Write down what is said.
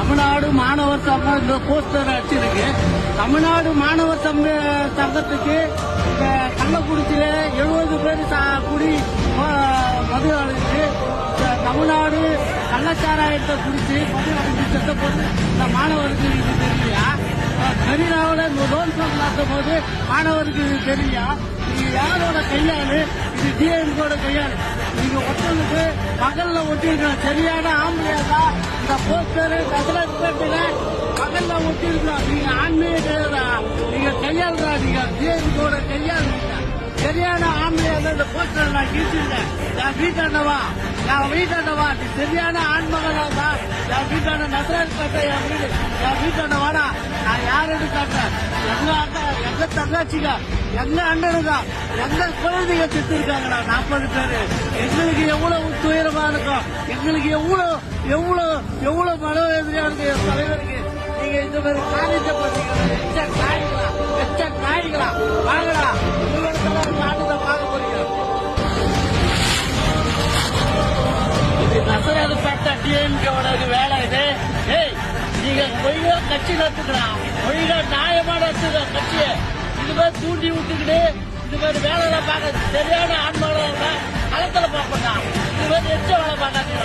தமிழ்நாடு மாணவர் சங்கம் இந்த போஸ்டர் அடிச்சிருக்கு. தமிழ்நாடு மாணவர் சங்கத்துக்கு கள்ளக்குறிச்சியில 70 பேர் கூடி மது அடைஞ்சு தமிழ்நாடு கள்ளச்சாராயத்தை குடிச்சு மது அடைஞ்சு செத்த போது இந்த மாணவருக்கு இது தெரியலையா? மெரினாவில் லோன் நடத்தும் போது மாணவருக்கு இது தெரியலையா? இது யாரோட கையாளு? இது டிஎம்கோட கையாளு. நீங்க ஒருத்தருக்கு பகல்ல ஒட்டிருக்கணும். சரியான ஆம்பளையா தான் இந்த போஸ்டர் கசரத்துல பகல்ல ஒட்டிருக்கணும். நீங்க ஆண்மையே கிடையாதா? நீங்க கையாளுறா. நீங்க டிஎம்கோட கையாளுங்க. சரியான ஆண்மையா தான் இந்த போஸ்டர் நான் கிழிச்சிருந்தேன். என் வீட்டாண்டவா நீ சரியான ஆண்மகனா தான். என் வீட்டாண்ட நசராஜ் காட்ட என் வீடு என் வீட்டாண்டவாடா. நான் யாருன்னு காட்டுறேன். எங்க அக்கா எங்க தங்காச்சிங்க எங்க அண்ணனுங்க எங்க குழந்தைங்க செத்துருக்காங்கடா 40 பேரு. எங்களுக்கு எவ்வளவு துயரமா இருக்கும். எங்களுக்கு எவ்வளவு மனோவேதனையா இருக்கு. என் தலைவருக்கு நீங்க இந்த மாதிரி காலேஜ பாத்தீங்கன்னா எச்ச நாய்களா வாங்கடா. உங்களோட நாட்டுதான் பார்க்க போறீங்க. இது நசராது பேட்ட டிஎம்கேவோட வேலை இது. நீங்க ஒழுங்கா கட்சி நடத்துக்கலாம். ஒழுங்கா நியாயமான கட்சியை இது மாதிரி தூண்டி விட்டுக்கிட்டு இது மாதிரி வேலை பார்க்க சரியான ஆன்மாவோட களத்துல பார்ப்பா. இது மாதிரி எச்ச வேலை பார்க்காதீங்க.